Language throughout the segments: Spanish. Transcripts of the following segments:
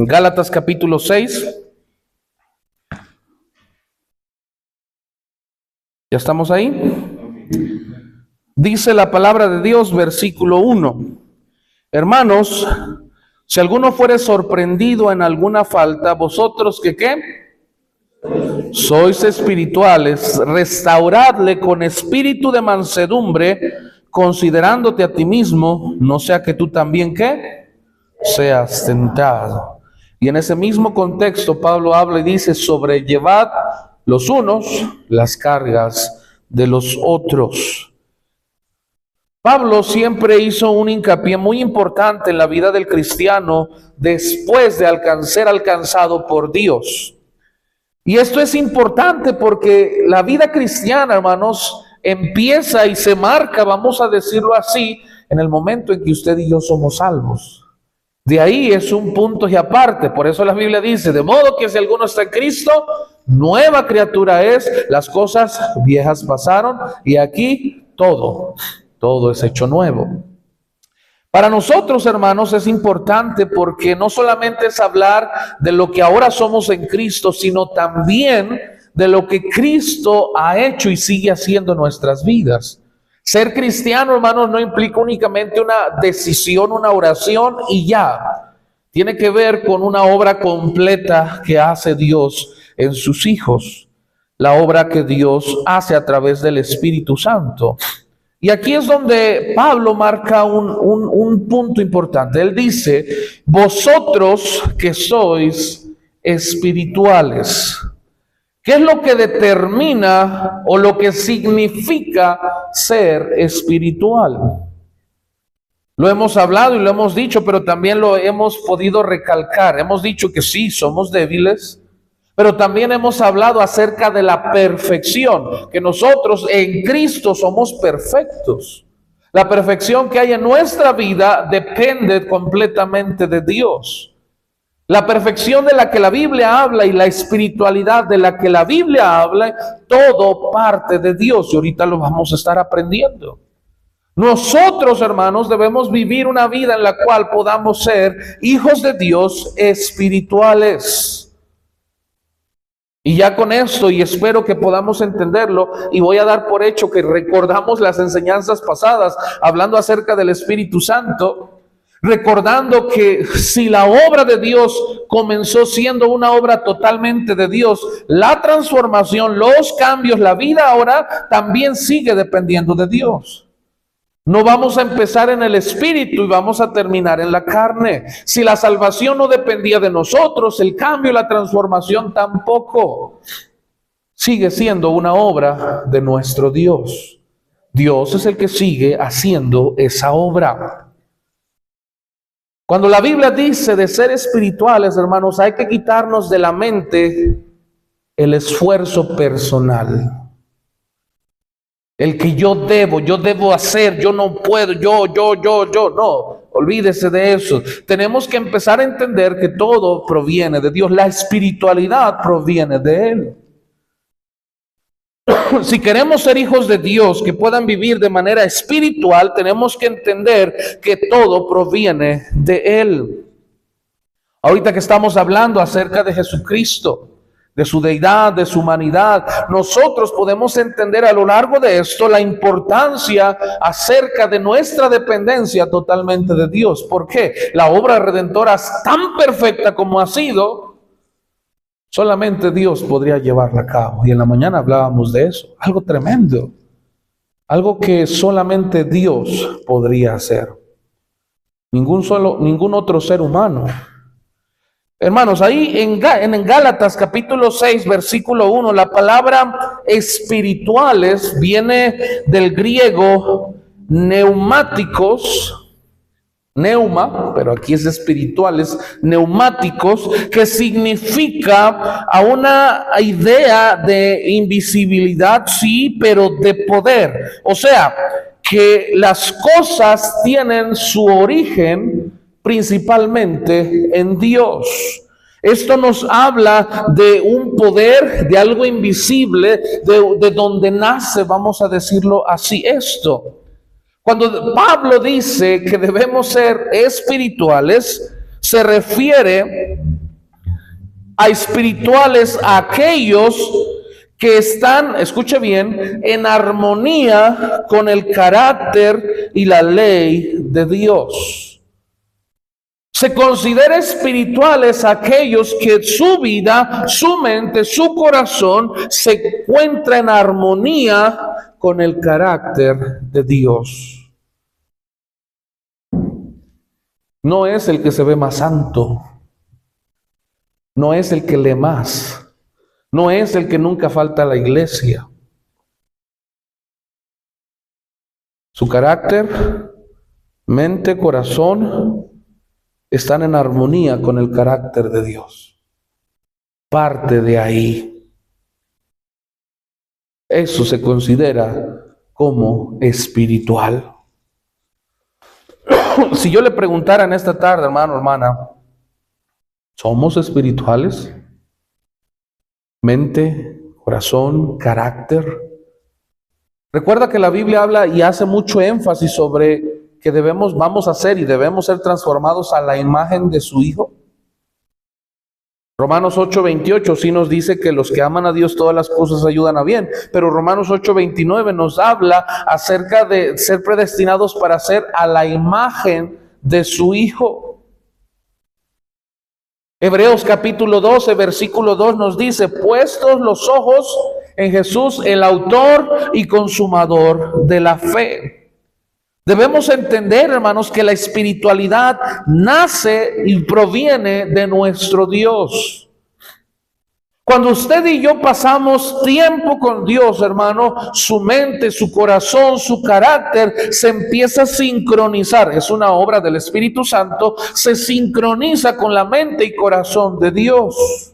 Gálatas capítulo 6. ¿Ya estamos ahí? Dice la palabra de Dios, versículo 1. Hermanos, si alguno fuere sorprendido en alguna falta, vosotros que ¿qué? Sois espirituales, restauradle con espíritu de mansedumbre, considerándote a ti mismo, no sea que tú también ¿qué? Seas tentado. Y en ese mismo contexto Pablo habla y dice: sobrellevad los unos las cargas de los otros. Pablo siempre hizo un hincapié muy importante en la vida del cristiano después de ser alcanzado por Dios. Y esto es importante porque la vida cristiana, hermanos, empieza y se marca, vamos a decirlo así, en el momento en que usted y yo somos salvos. De ahí es un punto y aparte. Por eso la Biblia dice: de modo que si alguno está en Cristo, nueva criatura es, las cosas viejas pasaron y aquí todo es hecho nuevo. Para nosotros, hermanos, es importante porque no solamente es hablar de lo que ahora somos en Cristo, sino también de lo que Cristo ha hecho y sigue haciendo en nuestras vidas. Ser cristiano, hermanos, no implica únicamente una decisión, una oración y ya. Tiene que ver con una obra completa que hace Dios en sus hijos. La obra que Dios hace a través del Espíritu Santo. Y aquí es donde Pablo marca un punto importante. Él dice: vosotros que sois espirituales. ¿Qué es lo que determina o lo que significa ser espiritual? Lo hemos hablado y lo hemos dicho, pero también lo hemos podido recalcar. Hemos dicho que sí, somos débiles, pero también hemos hablado acerca de la perfección, que nosotros en Cristo somos perfectos. La perfección que hay en nuestra vida depende completamente de Dios. La perfección de la que la Biblia habla y la espiritualidad de la que la Biblia habla, todo parte de Dios, y ahorita lo vamos a estar aprendiendo. Nosotros, hermanos, debemos vivir una vida en la cual podamos ser hijos de Dios espirituales. Y ya con esto, y espero que podamos entenderlo, y voy a dar por hecho que recordamos las enseñanzas pasadas, hablando acerca del Espíritu Santo, recordando que si la obra de Dios comenzó siendo una obra totalmente de Dios, la transformación, los cambios, la vida ahora también sigue dependiendo de Dios. No vamos a empezar en el espíritu y vamos a terminar en la carne. Si la salvación no dependía de nosotros, el cambio y la transformación tampoco. Sigue siendo una obra de nuestro Dios. Dios es el que sigue haciendo esa obra. Cuando la Biblia dice de ser espirituales, hermanos, hay que quitarnos de la mente el esfuerzo personal. El que yo debo hacer, yo no puedo, no, olvídese de eso. Tenemos que empezar a entender que todo proviene de Dios, la espiritualidad proviene de Él. Si queremos ser hijos de Dios que puedan vivir de manera espiritual, tenemos que entender que todo proviene de Él. Ahorita que estamos hablando acerca de Jesucristo, de su deidad, de su humanidad, nosotros podemos entender a lo largo de esto la importancia acerca de nuestra dependencia totalmente de Dios. ¿Por qué? La obra redentora es tan perfecta como ha sido, solamente Dios podría llevarla a cabo. Y en la mañana hablábamos de eso, algo tremendo, algo que solamente Dios podría hacer. Ningún otro ser humano. Hermanos, ahí en Gálatas capítulo 6, versículo 1, la palabra espirituales viene del griego neumáticos, neuma, pero aquí es espirituales, neumáticos, que significa a una idea de invisibilidad, sí, pero de poder. O sea, que las cosas tienen su origen principalmente en Dios. Esto nos habla de un poder, de algo invisible, de donde nace, vamos a decirlo así, esto. Cuando Pablo dice que debemos ser espirituales, se refiere a espirituales, a aquellos que están, escuche bien, en armonía con el carácter y la ley de Dios. Se considera espirituales aquellos que su vida, su mente, su corazón se encuentra en armonía con el carácter de Dios. No es el que se ve más santo, no es el que lee más, no es el que nunca falta a la iglesia. Su carácter, mente, corazón están en armonía con el carácter de Dios. Parte de ahí. Eso se considera como espiritual. Si yo le preguntara en esta tarde, hermano, hermana, ¿somos espirituales? Mente, corazón, carácter. Recuerda que la Biblia habla y hace mucho énfasis sobre que vamos a ser y debemos ser transformados a la imagen de su Hijo. Romanos 8:28 sí nos dice que los que aman a Dios todas las cosas ayudan a bien, pero Romanos 8:29 nos habla acerca de ser predestinados para ser a la imagen de su Hijo. Hebreos capítulo 12, versículo 2 nos dice: puestos los ojos en Jesús, el autor y consumador de la fe. Debemos entender, hermanos, que la espiritualidad nace y proviene de nuestro Dios. Cuando usted y yo pasamos tiempo con Dios, hermano, su mente, su corazón, su carácter se empieza a sincronizar. Es una obra del Espíritu Santo, se sincroniza con la mente y corazón de Dios.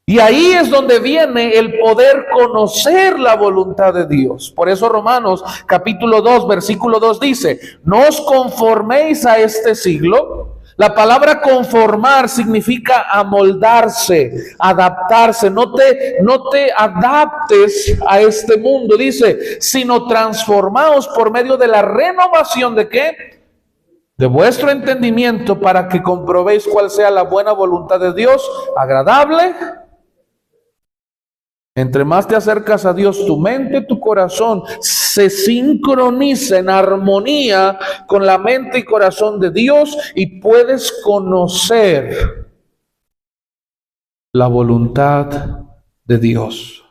Y ahí es donde viene el poder conocer la voluntad de Dios. Por eso Romanos capítulo 2, versículo 2 dice: no os conforméis a este siglo. La palabra conformar significa amoldarse, adaptarse. No te adaptes a este mundo, dice, sino transformaos por medio de la renovación de ¿qué? De vuestro entendimiento, para que comprobéis cuál sea la buena voluntad de Dios, agradable. Entre más te acercas a Dios, tu mente, tu corazón se sincroniza en armonía con la mente y corazón de Dios y puedes conocer la voluntad de Dios.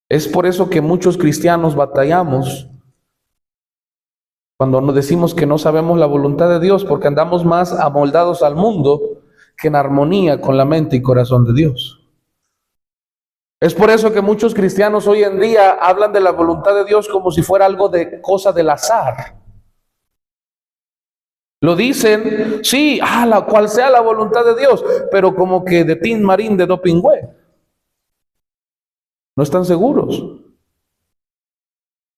Es por eso que muchos cristianos batallamos cuando nos decimos que no sabemos la voluntad de Dios, porque andamos más amoldados al mundo que en armonía con la mente y corazón de Dios. Es por eso que muchos cristianos hoy en día hablan de la voluntad de Dios como si fuera algo de cosa del azar. Lo dicen, sí, cual sea la voluntad de Dios, pero como que de tin marín de dopingüe. No están seguros.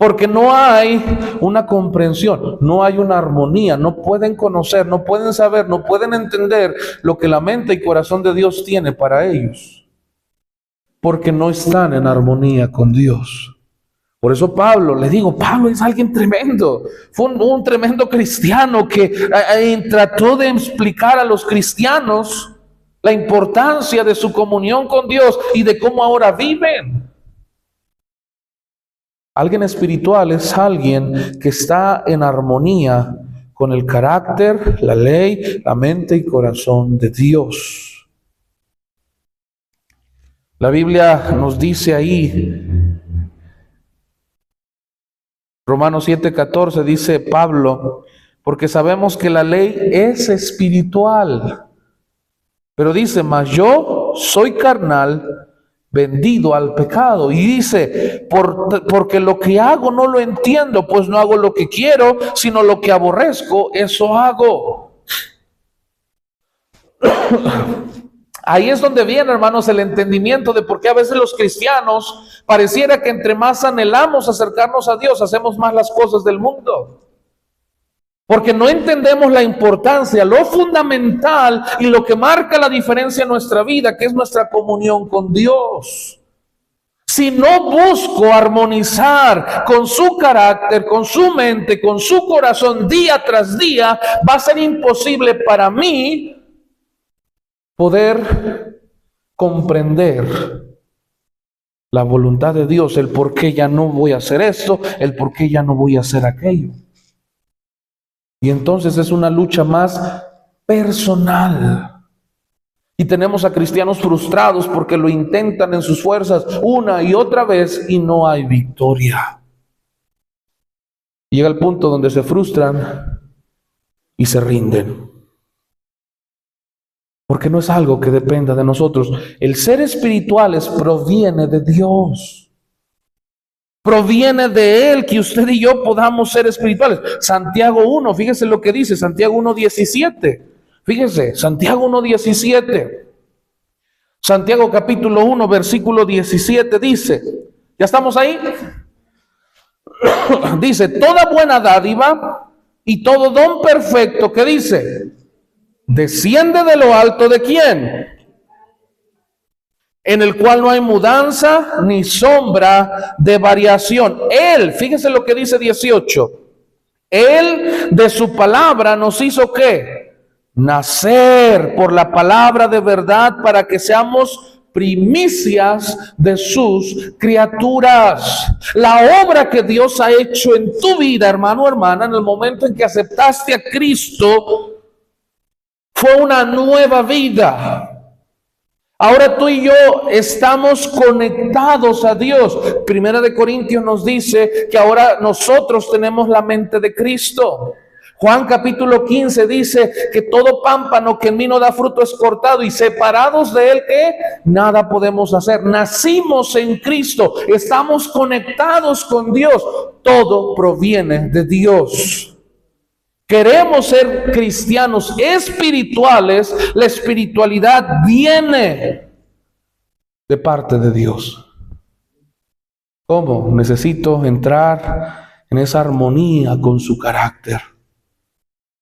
Porque no hay una comprensión, no hay una armonía, no pueden conocer, no pueden saber, no pueden entender lo que la mente y corazón de Dios tiene para ellos. Porque no están en armonía con Dios. Por eso Pablo es alguien tremendo. Fue un tremendo cristiano que trató de explicar a los cristianos la importancia de su comunión con Dios y de cómo ahora viven. Alguien espiritual es alguien que está en armonía con el carácter, la ley, la mente y corazón de Dios. La Biblia nos dice ahí, Romanos 7:14, dice Pablo, porque sabemos que la ley es espiritual, pero dice, mas yo soy carnal, vendido al pecado. Y dice, porque lo que hago no lo entiendo, pues no hago lo que quiero, sino lo que aborrezco, eso hago. Ahí es donde viene, hermanos, el entendimiento de por qué a veces los cristianos pareciera que entre más anhelamos acercarnos a Dios, hacemos más las cosas del mundo. Porque no entendemos la importancia, lo fundamental y lo que marca la diferencia en nuestra vida, que es nuestra comunión con Dios. si no busco armonizar con su carácter, con su mente, con su corazón día tras día, va a ser imposible para mí poder comprender la voluntad de Dios, el por qué ya no voy a hacer esto, el por qué ya no voy a hacer aquello. Y entonces es una lucha más personal. Y tenemos a cristianos frustrados porque lo intentan en sus fuerzas una y otra vez y no hay victoria. Llega el punto donde se frustran y se rinden. Porque no es algo que dependa de nosotros. El ser espirituales proviene de Dios. Proviene de Él que usted y yo podamos ser espirituales. Santiago 1, fíjese lo que dice, Santiago 1:17. Fíjese, Santiago 1:17. Santiago capítulo 1, versículo 17 dice, ¿ya estamos ahí? Dice, toda buena dádiva y todo don perfecto, ¿qué dice? Desciende de lo alto ¿de quién? En el cual no hay mudanza ni sombra de variación. Él, fíjese lo que dice 18. Él de su palabra nos hizo ¿qué? Nacer por la palabra de verdad para que seamos primicias de sus criaturas. La obra que Dios ha hecho en tu vida, hermano o hermana, en el momento en que aceptaste a Cristo, fue una nueva vida. Ahora tú y yo estamos conectados a Dios. Primera de Corintios nos dice que ahora nosotros tenemos la mente de Cristo. Juan capítulo 15 dice que todo pámpano que en mí no da fruto es cortado y separados de él, ¿qué? Nada podemos hacer. Nacimos en Cristo, estamos conectados con Dios. Todo proviene de Dios. Queremos ser cristianos espirituales, la espiritualidad viene de parte de Dios. ¿Cómo? Necesito entrar en esa armonía con su carácter.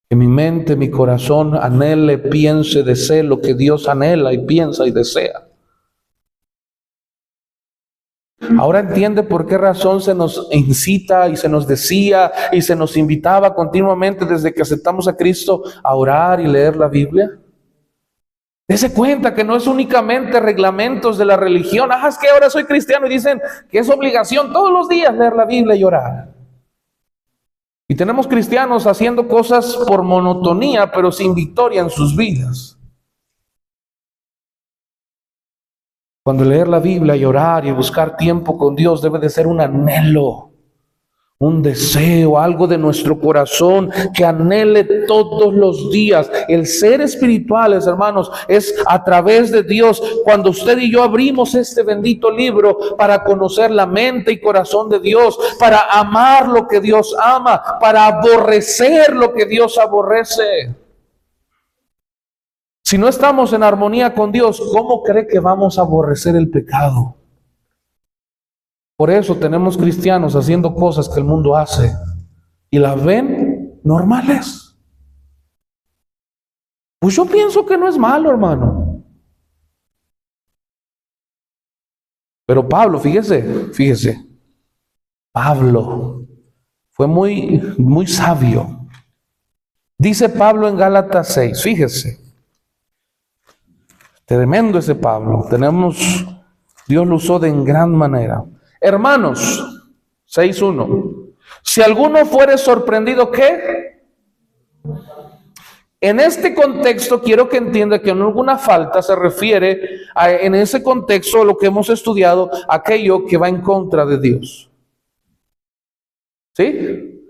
Que mi mente, mi corazón anhele, piense, desee lo que Dios anhela y piensa y desea. Ahora entiende por qué razón se nos incita y se nos decía y se nos invitaba continuamente desde que aceptamos a Cristo a orar y leer la Biblia. Dese cuenta que no es únicamente reglamentos de la religión. Es que ahora soy cristiano y dicen que es obligación todos los días leer la Biblia y orar. Y tenemos cristianos haciendo cosas por monotonía, pero sin victoria en sus vidas. Cuando leer la Biblia y orar y buscar tiempo con Dios debe de ser un anhelo, un deseo, algo de nuestro corazón que anhele todos los días. El ser espirituales, hermanos, es a través de Dios. Cuando usted y yo abrimos este bendito libro para conocer la mente y corazón de Dios, para amar lo que Dios ama, para aborrecer lo que Dios aborrece. Si no estamos en armonía con Dios, ¿cómo cree que vamos a aborrecer el pecado? Por eso tenemos cristianos haciendo cosas que el mundo hace y las ven normales. Pues yo pienso que no es malo, hermano. Pero Pablo, fíjese, Pablo fue muy sabio. Dice Pablo en Gálatas 6, fíjese. Tremendo ese Pablo. Dios lo usó de gran manera. Hermanos, 6:1. Si alguno fuere sorprendido, ¿qué? En este contexto quiero que entienda que en alguna falta se refiere en ese contexto lo que hemos estudiado, aquello que va en contra de Dios. ¿Sí?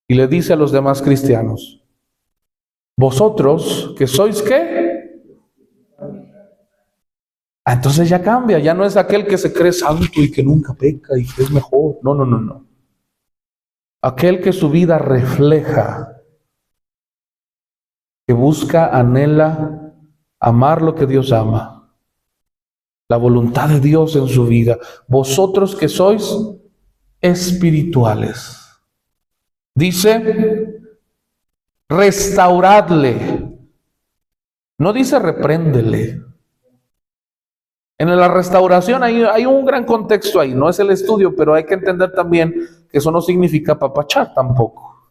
Y le dice a los demás cristianos, vosotros que sois ¿qué? Entonces ya cambia, ya no es aquel que se cree santo y que nunca peca y que es mejor. No. Aquel que su vida refleja, que busca, anhela amar lo que Dios ama, la voluntad de Dios en su vida. Vosotros que sois espirituales. Dice, restauradle. No dice repréndele. En la restauración hay un gran contexto ahí, no es el estudio, pero hay que entender también que eso no significa apapachar tampoco.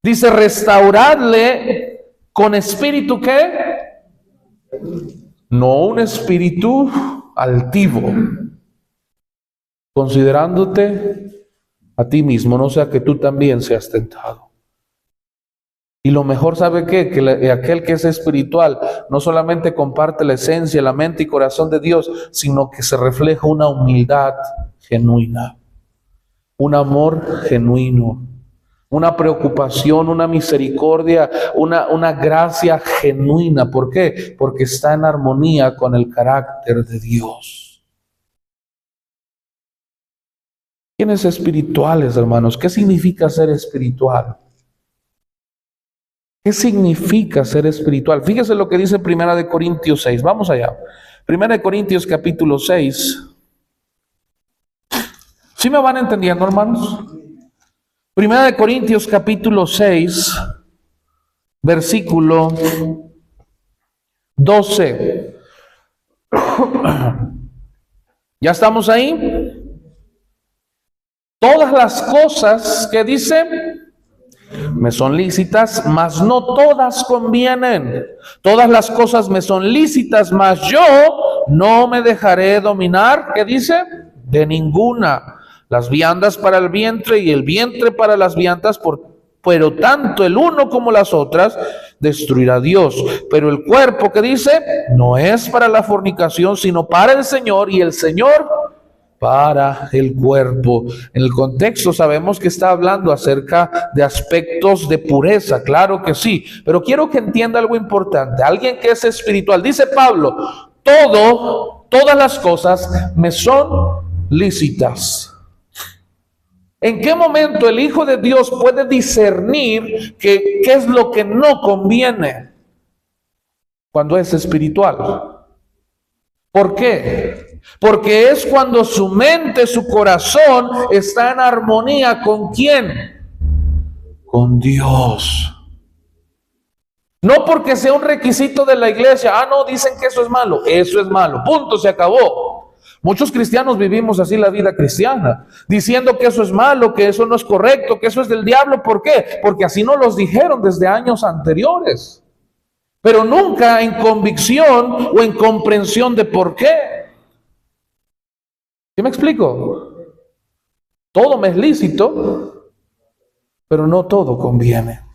Dice, restauradle con espíritu ¿qué? No un espíritu altivo, considerándote a ti mismo, no sea que tú también seas tentado. Y lo mejor, ¿sabe qué? Que aquel que es espiritual no solamente comparte la esencia, la mente y corazón de Dios, sino que se refleja una humildad genuina, un amor genuino, una preocupación, una misericordia, una gracia genuina. ¿Por qué? Porque está en armonía con el carácter de Dios. ¿Quiénes espirituales, hermanos? ¿Qué significa ser espiritual? ¿Qué significa ser espiritual? Fíjese lo que dice Primera de Corintios 6. Vamos allá. Primera de Corintios capítulo 6. ¿Sí me van entendiendo, hermanos? Primera de Corintios capítulo 6, versículo 12. ¿Ya estamos ahí? Todas las cosas que dice me son lícitas, mas no todas convienen. Todas las cosas me son lícitas, mas yo no me dejaré dominar, ¿qué dice? De ninguna. Las viandas para el vientre y el vientre para las viandas, pero tanto el uno como las otras destruirá Dios. Pero el cuerpo, ¿qué dice? No es para la fornicación, sino para el Señor, y el Señor para el cuerpo. En el contexto sabemos que está hablando acerca de aspectos de pureza, claro que sí, pero quiero que entienda algo importante. Alguien que es espiritual, dice Pablo, todas las cosas me son lícitas. ¿En qué momento el Hijo de Dios puede discernir qué es lo que no conviene? Cuando es espiritual. ¿Por qué? Porque es cuando su mente, su corazón está en armonía ¿con quién? Con Dios. No porque sea un requisito de la iglesia. No, dicen que eso es malo. Eso es malo. Punto, se acabó. Muchos cristianos vivimos así la vida cristiana, diciendo que eso es malo, que eso no es correcto, que eso es del diablo. ¿Por qué? Porque así nos los dijeron desde años anteriores, pero nunca en convicción o en comprensión de por qué. ¿Sí me explico? Todo me es lícito, pero no todo conviene.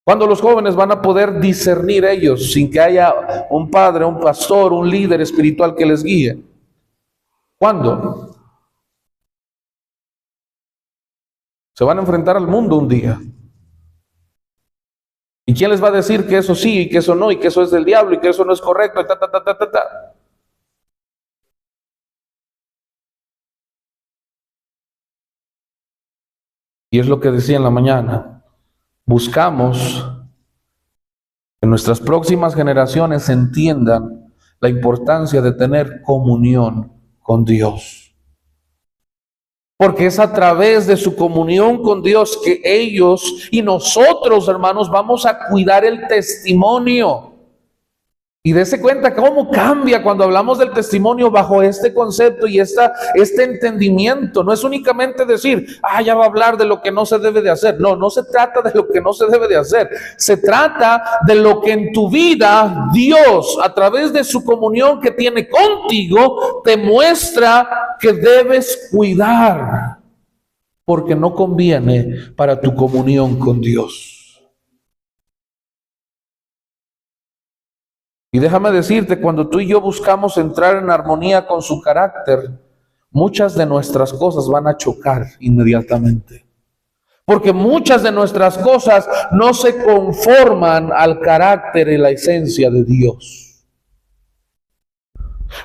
¿Cuándo los jóvenes van a poder discernir ellos sin que haya un padre, un pastor, un líder espiritual que les guíe? ¿Cuándo? Se van a enfrentar al mundo un día. ¿Y quién les va a decir que eso sí y que eso no, y que eso es del diablo y que eso no es correcto? Y es lo que decía en la mañana. Buscamos que nuestras próximas generaciones entiendan la importancia de tener comunión con Dios. Porque es a través de su comunión con Dios que ellos y nosotros, hermanos, vamos a cuidar el testimonio. Y dése cuenta cómo cambia cuando hablamos del testimonio bajo este concepto y este entendimiento. No es únicamente decir, ya va a hablar de lo que no se debe de hacer. No, no se trata de lo que no se debe de hacer. Se trata de lo que en tu vida Dios, a través de su comunión que tiene contigo, te muestra que debes cuidar, porque no conviene para tu comunión con Dios. Y déjame decirte, cuando tú y yo buscamos entrar en armonía con su carácter, muchas de nuestras cosas van a chocar inmediatamente. Porque muchas de nuestras cosas no se conforman al carácter y la esencia de Dios.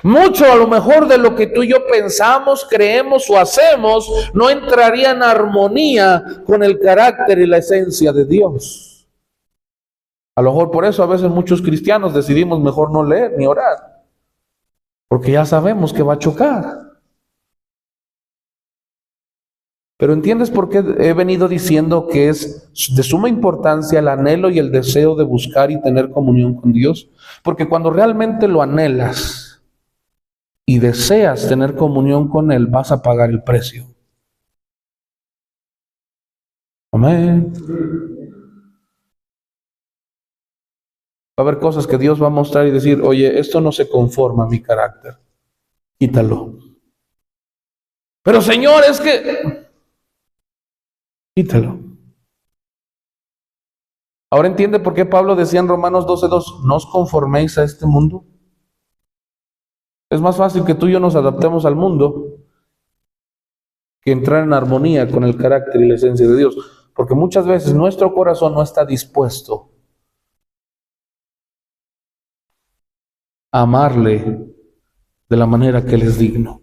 Mucho a lo mejor de lo que tú y yo pensamos, creemos o hacemos no entraría en armonía con el carácter y la esencia de Dios. A lo mejor por eso a veces muchos cristianos decidimos mejor no leer ni orar, porque ya sabemos que va a chocar. Pero ¿entiendes por qué he venido diciendo que es de suma importancia el anhelo y el deseo de buscar y tener comunión con Dios? Porque cuando realmente lo anhelas y deseas tener comunión con Él, vas a pagar el precio. Amén. Va a haber cosas que Dios va a mostrar y decir, oye, esto no se conforma a mi carácter. Quítalo. Pero Señor, es que... Quítalo. Ahora entiende por qué Pablo decía en Romanos 12:2, no os conforméis a este mundo. Es más fácil que tú y yo nos adaptemos al mundo que entrar en armonía con el carácter y la esencia de Dios. Porque muchas veces nuestro corazón no está dispuesto a amarle de la manera que Él es digno.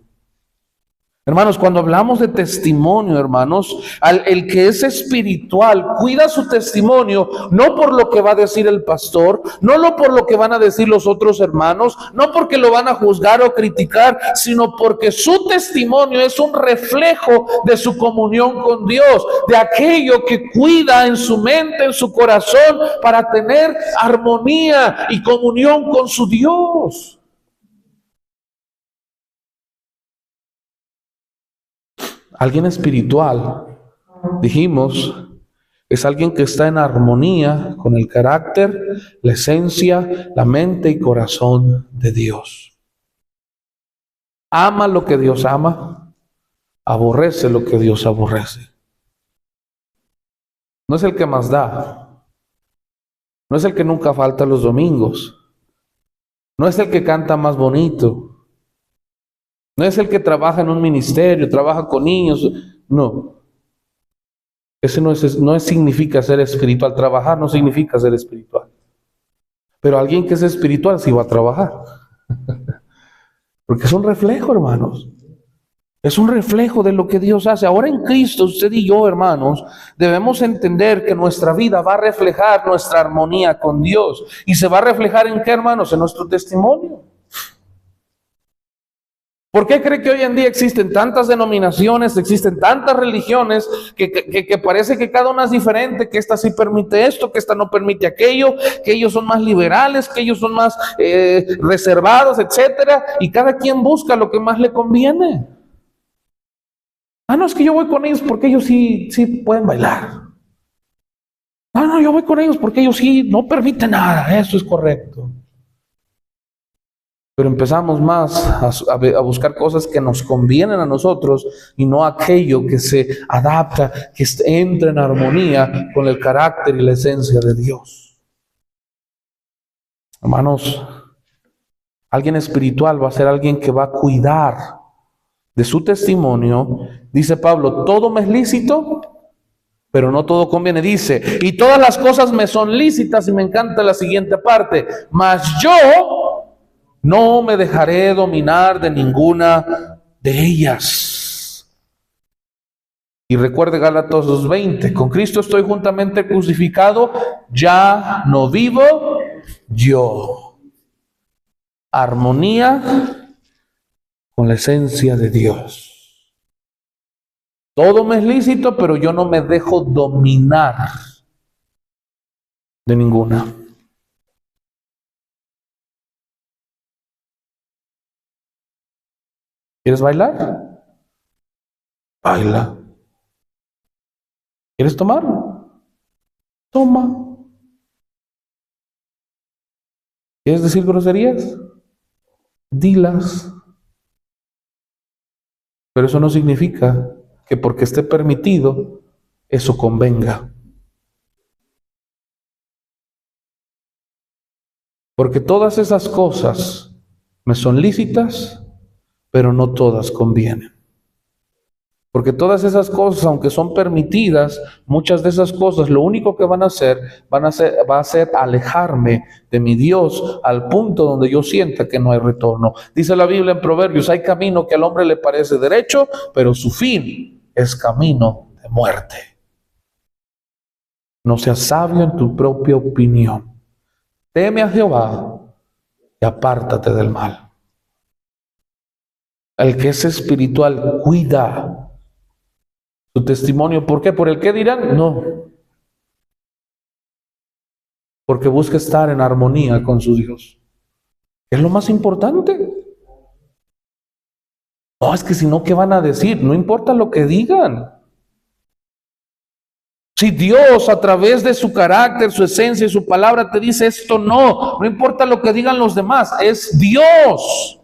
Hermanos, cuando hablamos de testimonio, hermanos, el que es espiritual cuida su testimonio, no por lo que va a decir el pastor, no por lo que van a decir los otros hermanos, no porque lo van a juzgar o criticar, sino porque su testimonio es un reflejo de su comunión con Dios, de aquello que cuida en su mente, en su corazón, para tener armonía y comunión con su Dios. Alguien espiritual, dijimos, es alguien que está en armonía con el carácter, la esencia, la mente y corazón de Dios. Ama lo que Dios ama, aborrece lo que Dios aborrece. No es el que más da, no es el que nunca falta los domingos, no es el que canta más bonito, no es el que trabaja en un ministerio, trabaja con niños, no. Ese no significa ser espiritual. Trabajar no significa ser espiritual. Pero alguien que es espiritual sí va a trabajar. Porque es un reflejo, hermanos. Es un reflejo de lo que Dios hace. Ahora en Cristo, usted y yo, hermanos, debemos entender que nuestra vida va a reflejar nuestra armonía con Dios. ¿Y se va a reflejar en qué, hermanos? En nuestro testimonio. ¿Por qué cree que hoy en día existen tantas denominaciones, existen tantas religiones que parece que cada una es diferente, que esta sí permite esto, que esta no permite aquello, que ellos son más liberales, que ellos son más reservados, etcétera, y cada quien busca lo que más le conviene? Ah, no, es que yo voy con ellos porque ellos sí pueden bailar. Ah, no, yo voy con ellos porque ellos sí no permiten nada, eso es correcto. Pero empezamos más a buscar cosas que nos convienen a nosotros y no aquello que se adapta, que entra en armonía con el carácter y la esencia de Dios. Hermanos, alguien espiritual va a ser alguien que va a cuidar de su testimonio. Dice Pablo, todo me es lícito, pero no todo conviene. Dice, y todas las cosas me son lícitas, y me encanta la siguiente parte, mas yo no me dejaré dominar de ninguna de ellas. Y recuerde Gálatas 2:20, con Cristo estoy juntamente crucificado, ya no vivo yo. Armonía con la esencia de Dios. Todo me es lícito, pero yo no me dejo dominar de ninguna. ¿Quieres bailar? Baila. ¿Quieres tomar? Toma. ¿Quieres decir groserías? Dilas. Pero eso no significa que porque esté permitido, eso convenga. Porque todas esas cosas me son lícitas, pero no todas convienen. Porque todas esas cosas, aunque son permitidas, muchas de esas cosas lo único que va a ser alejarme de mi Dios al punto donde yo sienta que no hay retorno. Dice la Biblia en Proverbios, hay camino que al hombre le parece derecho, pero su fin es camino de muerte. No seas sabio en tu propia opinión. Teme a Jehová y apártate del mal. El que es espiritual cuida su testimonio. ¿Por qué? ¿Por el qué dirán? No. Porque busca estar en armonía con su Dios. Es lo más importante. No, es que si no, ¿qué van a decir? No importa lo que digan. Si Dios a través de su carácter, su esencia y su palabra te dice esto, no importa lo que digan los demás, es Dios.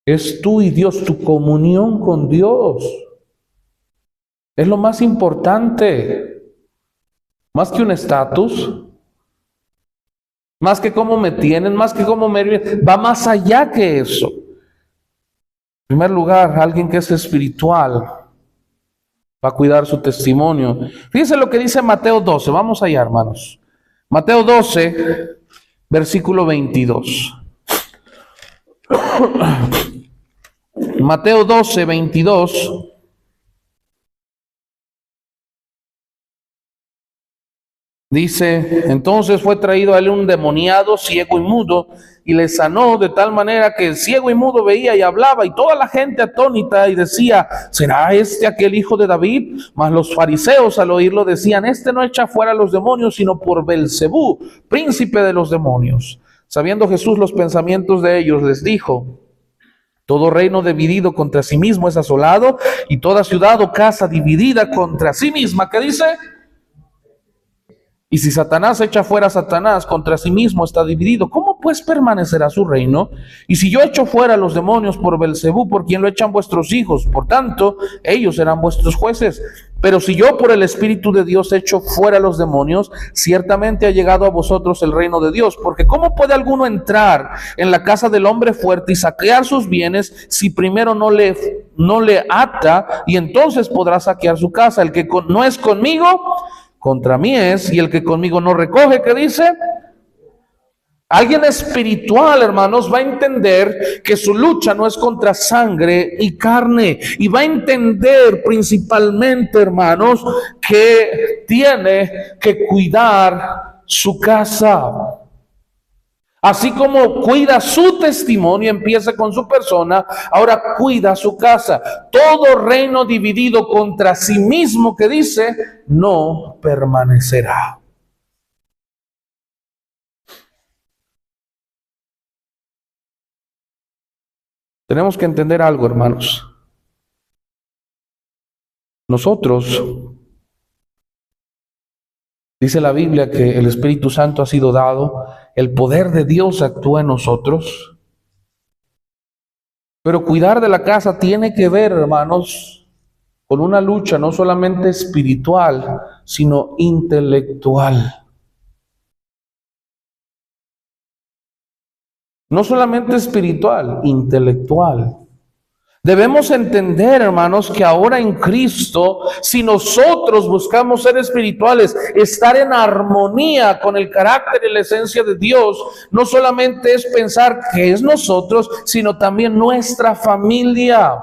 Es tú y Dios, tu comunión con Dios. Es lo más importante. Más que un estatus, más que cómo me tienen, más que cómo me... Va más allá que eso. En primer lugar, alguien que es espiritual va a cuidar su testimonio. Fíjense lo que dice Mateo 12. Vamos allá, hermanos. Mateo 12, versículo 22. Mateo 12, 22. Dice, entonces fue traído a él un demoniado, ciego y mudo, y le sanó de tal manera que el ciego y mudo veía y hablaba, y toda la gente atónita y decía, ¿será este aquel hijo de David? Mas los fariseos al oírlo decían, este no echa fuera a los demonios, sino por Belcebú, príncipe de los demonios. Sabiendo Jesús los pensamientos de ellos, les dijo, todo reino dividido contra sí mismo es asolado, y toda ciudad o casa dividida contra sí misma, ¿qué dice? Y si Satanás echa fuera a Satanás, contra sí mismo está dividido. ¿Cómo pues permanecerá su reino? Y si yo echo fuera a los demonios por Belcebú, ¿por quién lo echan vuestros hijos? Por tanto, ellos serán vuestros jueces. Pero si yo por el Espíritu de Dios echo fuera a los demonios, ciertamente ha llegado a vosotros el reino de Dios. Porque ¿cómo puede alguno entrar en la casa del hombre fuerte y saquear sus bienes si primero no le ata, y entonces podrá saquear su casa? El que no es conmigo, contra mí es, y el que conmigo no recoge, ¿qué dice? Alguien espiritual, hermanos, va a entender que su lucha no es contra sangre y carne, y va a entender principalmente, hermanos, que tiene que cuidar su casa. Así como cuida su testimonio, empieza con su persona, ahora cuida su casa. Todo reino dividido contra sí mismo, que dice, no permanecerá. Tenemos que entender algo, hermanos. Nosotros, dice la Biblia que el Espíritu Santo ha sido dado, el poder de Dios actúa en nosotros. Pero cuidar de la casa tiene que ver, hermanos, con una lucha no solamente espiritual, sino intelectual. No solamente espiritual, intelectual. Debemos entender, hermanos, que ahora en Cristo, si nosotros buscamos ser espirituales, estar en armonía con el carácter y la esencia de Dios, no solamente es pensar que es nosotros, sino también nuestra familia.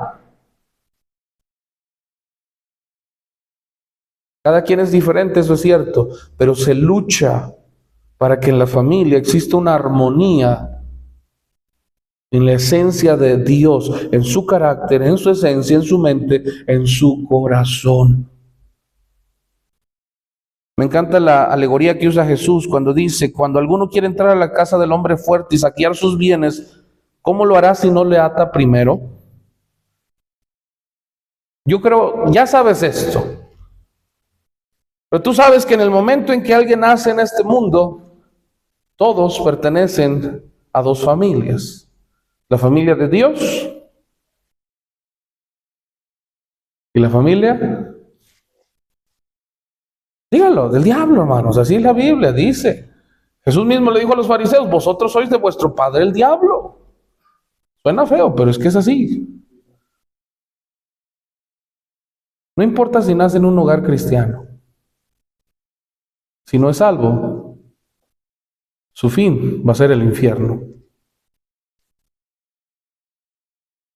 Cada quien es diferente, eso es cierto, pero se lucha para que en la familia exista una armonía en la esencia de Dios, en su carácter, en su esencia, en su mente, en su corazón. Me encanta la alegoría que usa Jesús cuando dice, cuando alguno quiere entrar a la casa del hombre fuerte y saquear sus bienes, ¿cómo lo hará si no le ata primero? Yo creo, ya sabes esto, pero tú sabes que en el momento en que alguien nace en este mundo, todos pertenecen a dos familias. La familia de Dios y la familia, dígalo, del diablo, hermanos. Así es la Biblia, dice. Jesús mismo le dijo a los fariseos, vosotros sois de vuestro padre el diablo. Suena feo, pero es que es así. No importa si nace en un hogar cristiano. Si no es salvo, su fin va a ser el infierno.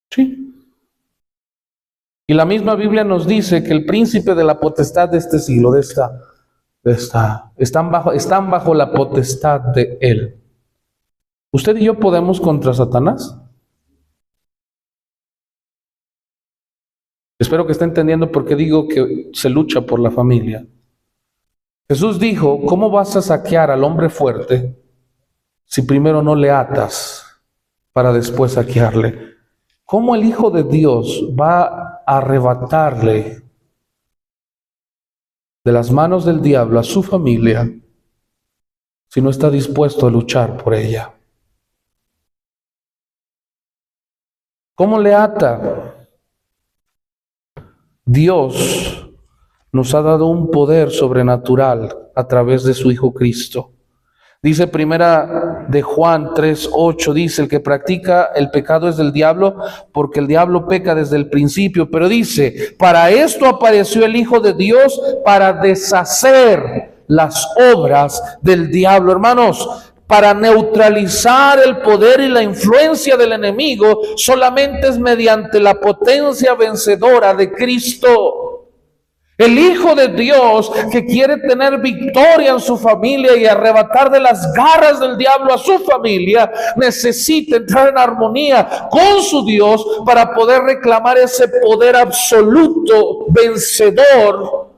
Sí. Y la misma Biblia nos dice que el príncipe de la potestad de este siglo, están bajo la potestad de él. ¿Usted y yo podemos contra Satanás? Espero que esté entendiendo por qué digo que se lucha por la familia. Jesús dijo, ¿cómo vas a saquear al hombre fuerte si primero no le atas para después saquearle? ¿Cómo el Hijo de Dios va a arrebatarle de las manos del diablo a su familia si no está dispuesto a luchar por ella? ¿Cómo le ata? Dios nos ha dado un poder sobrenatural a través de su Hijo Cristo. Dice primera de Juan 3:8, dice, el que practica el pecado es del diablo, porque el diablo peca desde el principio. Pero dice, para esto apareció el Hijo de Dios, para deshacer las obras del diablo. Hermanos, para neutralizar el poder y la influencia del enemigo, solamente es mediante la potencia vencedora de Cristo. El Hijo de Dios que quiere tener victoria en su familia y arrebatar de las garras del diablo a su familia, necesita entrar en armonía con su Dios para poder reclamar ese poder absoluto, vencedor,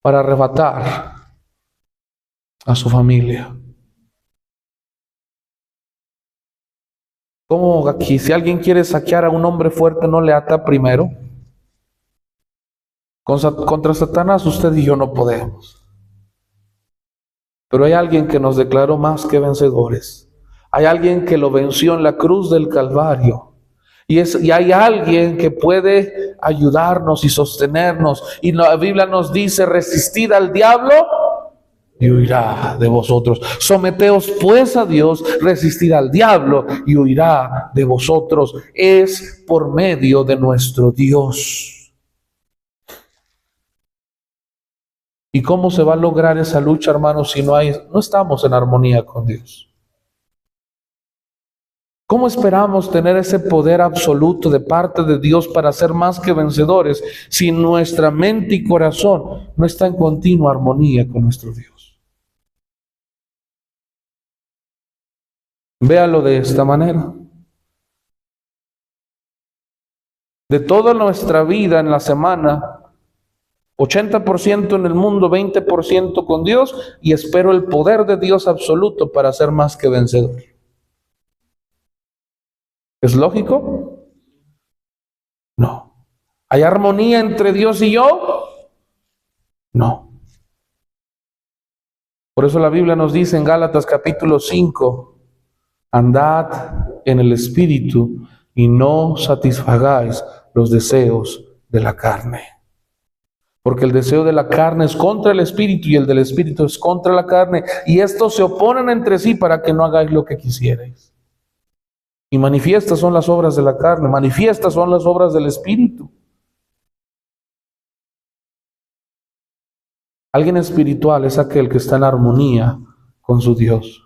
para arrebatar a su familia. Como aquí, si alguien quiere saquear a un hombre fuerte, ¿no le ata primero? Contra Satanás usted y yo no podemos. Pero hay alguien que nos declaró más que vencedores. Hay alguien que lo venció en la cruz del Calvario. Y hay alguien que puede ayudarnos y sostenernos. Y la Biblia nos dice, resistid al diablo y huirá de vosotros. Someteos pues a Dios, resistid al diablo y huirá de vosotros. Es por medio de nuestro Dios. ¿Y cómo se va a lograr esa lucha, hermanos, si no estamos en armonía con Dios? ¿Cómo esperamos tener ese poder absoluto de parte de Dios para ser más que vencedores si nuestra mente y corazón no está en continua armonía con nuestro Dios? Véalo de esta manera. De toda nuestra vida en la semana, 80% en el mundo, 20% con Dios, y espero el poder de Dios absoluto para ser más que vencedor. ¿Es lógico? No. ¿Hay armonía entre Dios y yo? No. Por eso la Biblia nos dice en Gálatas capítulo 5, andad en el Espíritu y no satisfagáis los deseos de la carne. Porque el deseo de la carne es contra el Espíritu y el del Espíritu es contra la carne. Y estos se oponen entre sí para que no hagáis lo que quisierais. Y manifiestas son las obras de la carne, manifiestas son las obras del Espíritu. Alguien espiritual es aquel que está en armonía con su Dios.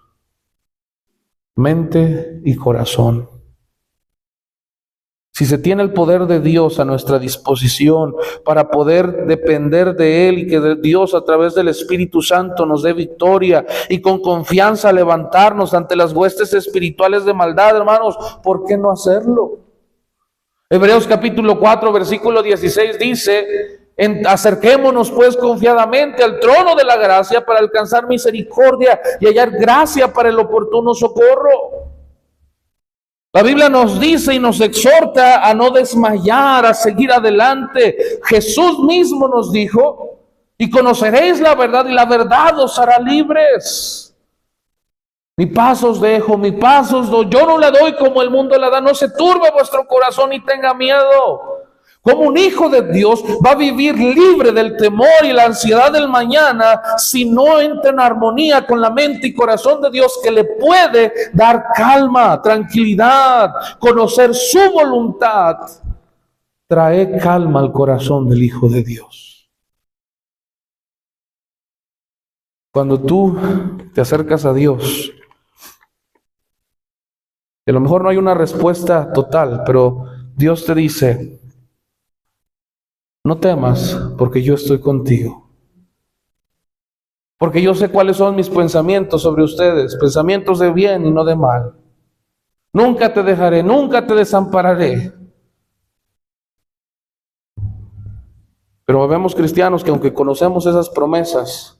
Mente y corazón. Si se tiene el poder de Dios a nuestra disposición para poder depender de Él y que Dios a través del Espíritu Santo nos dé victoria y con confianza levantarnos ante las huestes espirituales de maldad, hermanos, ¿por qué no hacerlo? Hebreos capítulo 4, versículo 16 dice, acerquémonos pues confiadamente al trono de la gracia para alcanzar misericordia y hallar gracia para el oportuno socorro. La Biblia nos dice y nos exhorta a no desmayar, a seguir adelante. Jesús mismo nos dijo, y conoceréis la verdad y la verdad os hará libres. Mi paz os dejo, mi paz os doy. Yo no la doy como el mundo la da. No se turbe vuestro corazón y tenga miedo. Como un hijo de Dios va a vivir libre del temor y la ansiedad del mañana si no entra en armonía con la mente y corazón de Dios, que le puede dar calma, tranquilidad, conocer su voluntad. Trae calma al corazón del Hijo de Dios. Cuando tú te acercas a Dios, a lo mejor no hay una respuesta total, pero Dios te dice, no temas, porque yo estoy contigo. Porque yo sé cuáles son mis pensamientos sobre ustedes, pensamientos de bien y no de mal. Nunca te dejaré, nunca te desampararé. Pero vemos cristianos que aunque conocemos esas promesas,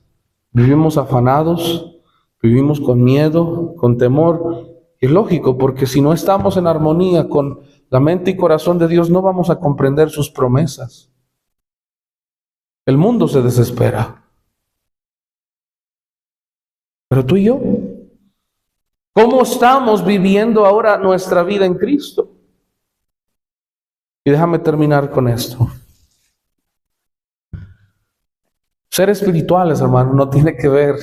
vivimos afanados, vivimos con miedo, con temor. Y es lógico, porque si no estamos en armonía con la mente y corazón de Dios, no vamos a comprender sus promesas. El mundo se desespera. Pero tú y yo, ¿cómo estamos viviendo ahora nuestra vida en Cristo? Y déjame terminar con esto. Ser espirituales, hermano, no tiene que ver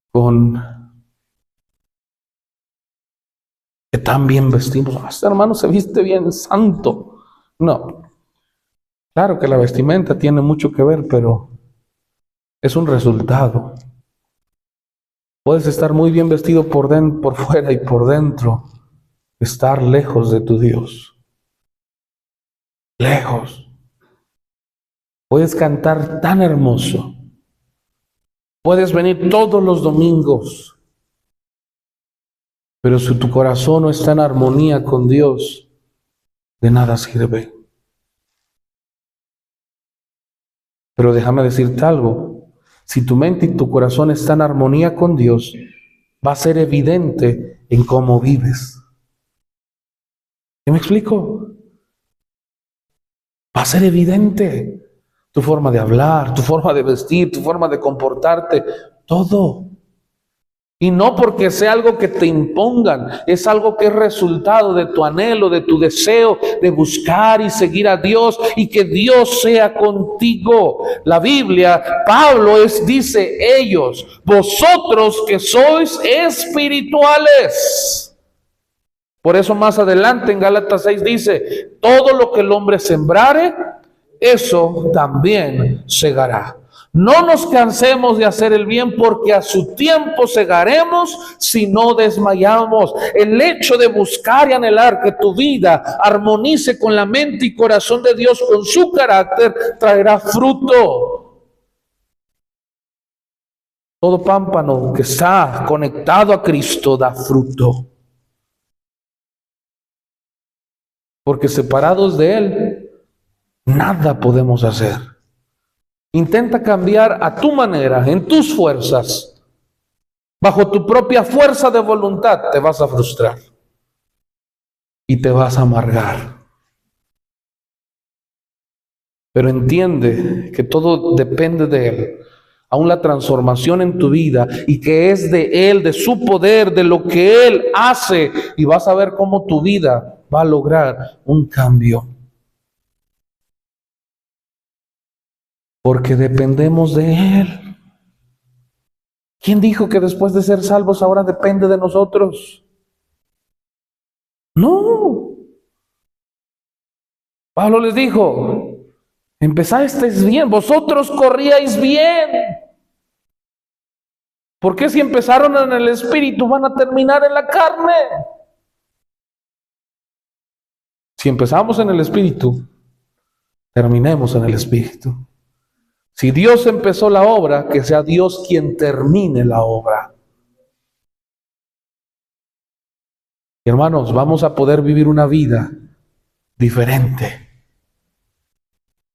con que tan bien vestimos. Este hermano se viste bien santo. No. Claro que la vestimenta tiene mucho que ver, pero es un resultado. Puedes estar muy bien vestido por fuera y por dentro, estar lejos de tu Dios. Lejos. Puedes cantar tan hermoso. Puedes venir todos los domingos. Pero si tu corazón no está en armonía con Dios, de nada sirve. Pero déjame decirte algo. Si tu mente y tu corazón están en armonía con Dios, va a ser evidente en cómo vives. ¿Sí me explico? Va a ser evidente. Tu forma de hablar, tu forma de vestir, tu forma de comportarte, todo. Y no porque sea algo que te impongan, es algo que es resultado de tu anhelo, de tu deseo de buscar y seguir a Dios y que Dios sea contigo. La Biblia, Pablo dice ellos, vosotros que sois espirituales. Por eso más adelante en Gálatas 6 dice, todo lo que el hombre sembrare, eso también segará. No nos cansemos de hacer el bien, porque a su tiempo segaremos si no desmayamos. El hecho de buscar y anhelar que tu vida armonice con la mente y corazón de Dios, con su carácter, traerá fruto. Todo pámpano que está conectado a Cristo da fruto. Porque separados de Él, nada podemos hacer. Intenta cambiar a tu manera, en tus fuerzas. Bajo tu propia fuerza de voluntad te vas a frustrar. Y te vas a amargar. Pero entiende que todo depende de Él. Aún la transformación en tu vida, y que es de Él, de su poder, de lo que Él hace. Y vas a ver cómo tu vida va a lograr un cambio. Porque dependemos de Él. ¿Quién dijo que después de ser salvos ahora depende de nosotros? No. Pablo les dijo, empezasteis bien, vosotros corríais bien. ¿Por qué si empezaron en el Espíritu van a terminar en la carne? Si empezamos en el Espíritu, terminemos en el Espíritu. Si Dios empezó la obra, que sea Dios quien termine la obra. Hermanos, vamos a poder vivir una vida diferente.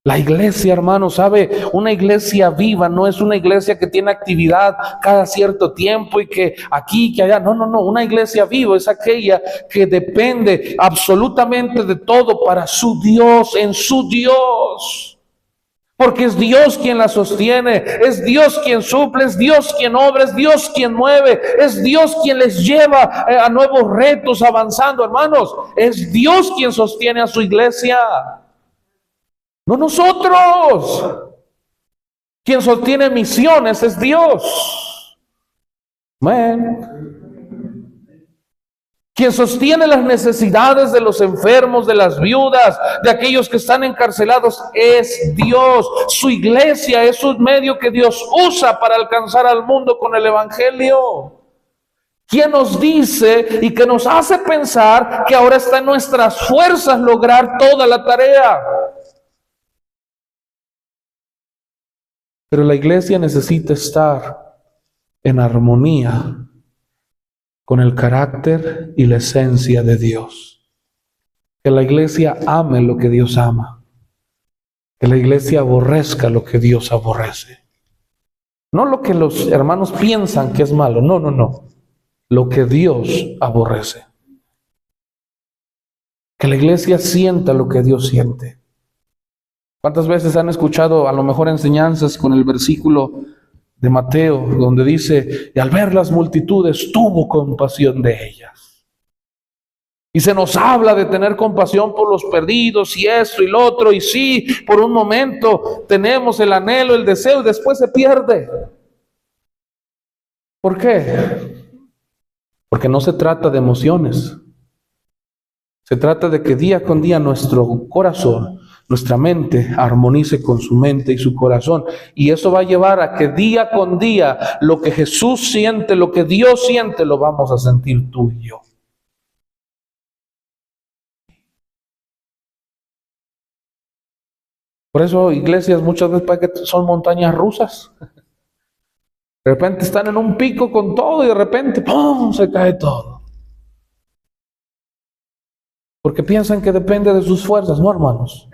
La iglesia, hermanos, ¿sabe? Una iglesia viva no es una iglesia que tiene actividad cada cierto tiempo y que aquí, que allá. No. Una iglesia viva es aquella que depende absolutamente de todo para su Dios, en su Dios. Porque es Dios quien la sostiene, es Dios quien suple, es Dios quien obra, es Dios quien mueve, es Dios quien les lleva a nuevos retos avanzando, hermanos. Es Dios quien sostiene a su iglesia, no nosotros. Quien sostiene misiones es Dios. Amén. Quien sostiene las necesidades de los enfermos, de las viudas, de aquellos que están encarcelados, es Dios. Su iglesia es un medio que Dios usa para alcanzar al mundo con el evangelio. ¿Quién nos dice y que nos hace pensar que ahora está en nuestras fuerzas lograr toda la tarea? Pero la iglesia necesita estar en armonía con el carácter y la esencia de Dios. Que la iglesia ame lo que Dios ama. Que la iglesia aborrezca lo que Dios aborrece. No lo que los hermanos piensan que es malo, no. Lo que Dios aborrece. Que la iglesia sienta lo que Dios siente. ¿Cuántas veces han escuchado a lo mejor enseñanzas con el versículo de Mateo, donde dice, y al ver las multitudes tuvo compasión de ellas? Y se nos habla de tener compasión por los perdidos y esto y lo otro, y sí, por un momento tenemos el anhelo, el deseo, y después se pierde. ¿Por qué? Porque no se trata de emociones. Se trata de que día con día nuestro corazón, nuestra mente armonice con su mente y su corazón. Y eso va a llevar a que día con día lo que Jesús siente, lo que Dios siente, lo vamos a sentir tú y yo. Por eso iglesias muchas veces parece que son montañas rusas. De repente están en un pico con todo y de repente ¡pum!, se cae todo. Porque piensan que depende de sus fuerzas. No, hermanos.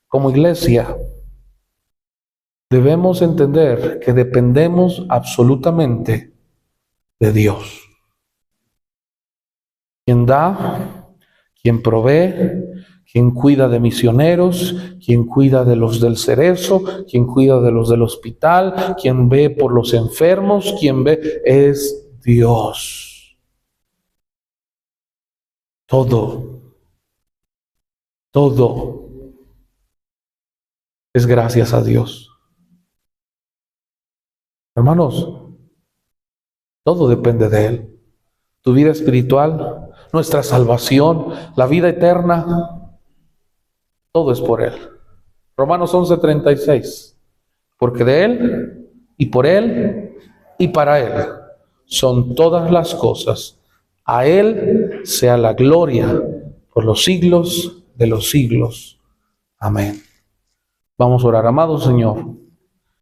Como iglesia debemos entender que dependemos absolutamente de Dios. Quien da, quien provee, quien cuida de misioneros, quien cuida de los del cerezo, quien cuida de los del hospital, quien ve por los enfermos, quien ve, es Dios. Todo es gracias a Dios. Hermanos, todo depende de Él. Tu vida espiritual, nuestra salvación, la vida eterna, todo es por Él. Romanos 11:36. Porque de Él, y por Él, y para Él son todas las cosas. A Él sea la gloria por los siglos de los siglos. Amén. Vamos a orar. Amado Señor,